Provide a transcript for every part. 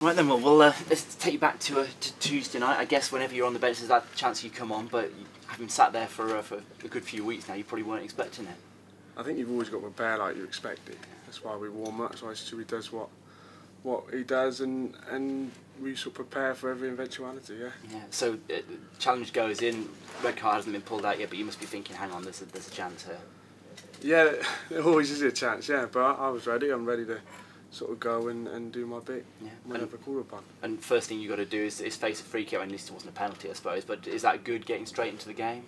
Right then, well, let's take you back to Tuesday night. I guess whenever you're on the bench, there's that chance you come on, but having sat there for a good few weeks now, you probably weren't expecting it. I think you've always got to prepare like you expect it. That's why we warm up. That's why Stewie does what he does, and we sort of prepare for every eventuality. Yeah. Yeah. So challenge goes in. Red card hasn't been pulled out yet, but you must be thinking, hang on, there's a chance here. Yeah, there always is a chance. Yeah, but I was ready. I'm ready to sort of go and do my bit whenever called upon. And first thing you got to do is face a free kick. At least it wasn't a penalty, I suppose. But is that good, getting straight into the game?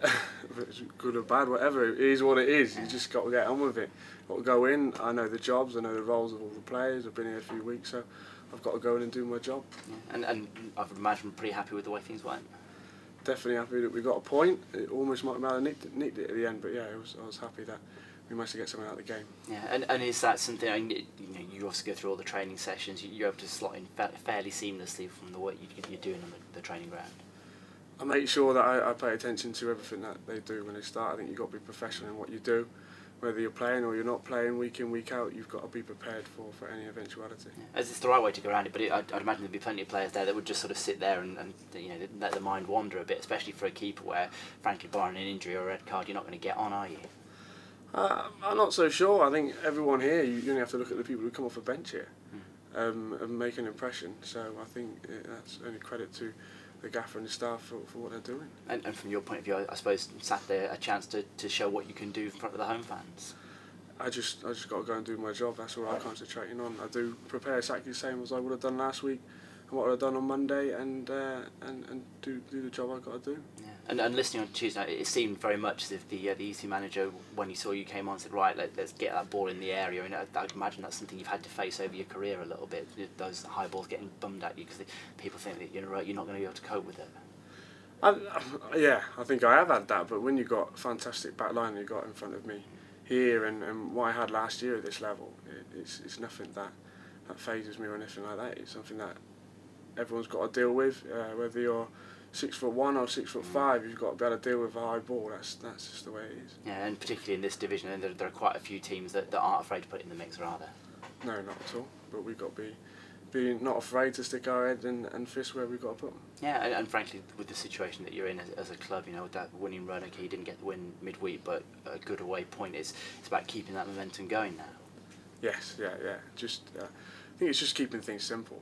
It's good or bad, whatever, it is what it is. Yeah. You just got to get on with it. Got to go in. I know the jobs, I know the roles of all the players. I've been here a few weeks, so I've got to go in and do my job. Yeah. And I would imagine pretty happy with the way things went. Definitely happy that we got a point. It almost might have nicked it at the end, but yeah, I was happy that we managed to get something out of the game. Yeah, and is that something? I mean, you obviously go through all the training sessions. You're able to slot in fairly seamlessly from the work you're doing on the training ground. I make sure that I pay attention to everything that they do when they start. I think you've got to be professional in what you do. Whether you're playing or you're not playing, week in, week out, you've got to be prepared for any eventuality. Yeah. As it's the right way to go around it, but I'd imagine there'd be plenty of players there that would just sort of sit there and let the mind wander a bit, especially for a keeper where, frankly, barring an injury or a red card, you're not going to get on, are you? I'm not so sure. I think everyone here, you only have to look at the people who come off the bench here and make an impression. So I think that's only credit to the gaffer and the staff for what they're doing. And from your point of view, I suppose Saturday a chance to show what you can do in front of the home fans. I just got to go and do my job. That's all I'm concentrating on. I do prepare exactly the same as I would have done last week and what I've done on Monday, and do the job I've got to do. Yeah. And listening on Tuesday night, it seemed very much as if the EC manager, when he saw you came on, said, right, let's get that ball in the area. And I'd imagine that's something you've had to face over your career a little bit, those high balls getting bummed at you because people think that you're not going to be able to cope with it. Yeah, I think I have had that, but when you've got a fantastic back line you've got in front of me here and what I had last year at this level, it's nothing that phases me or anything like that. It's something that everyone's got to deal with, whether you're 6'1" or 6'5", you've got to be able to deal with a high ball. That's just the way it is. Yeah, and particularly in this division, and there are quite a few teams that aren't afraid to put it in the mix, are there? No, not at all. But we've got to be not afraid to stick our head and fist where we've got to put them. Yeah, and frankly, with the situation that you're in as a club, with that winning run, okay, you didn't get the win midweek, but a good away point. It's about keeping that momentum going now. Yes, yeah. Just I think it's just keeping things simple.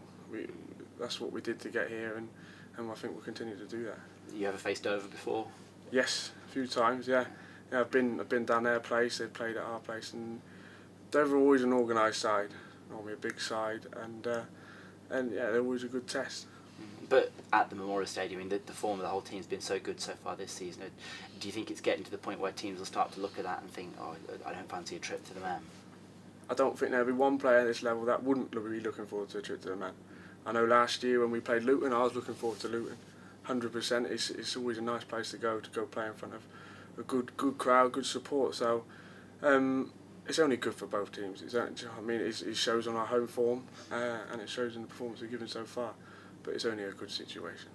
That's what we did to get here, and I think we'll continue to do that. You ever faced Dover before? Yes, a few times. Yeah, I've been down their place. They've played at our place, and Dover are always an organised side, normally a big side, and yeah, they're always a good test. But at the Memorial Stadium, the form of the whole team's been so good so far this season. Do you think it's getting to the point where teams will start to look at that and think, oh, I don't fancy a trip to the Man? I don't think there'll be one player at this level that wouldn't be looking forward to a trip to the Man. I know last year when we played Luton, I was looking forward to Luton. 100%. It's always a nice place to go play in front of a good crowd, good support. So it's only good for both teams. It shows on our home form and it shows in the performance we've given so far. But it's only a good situation.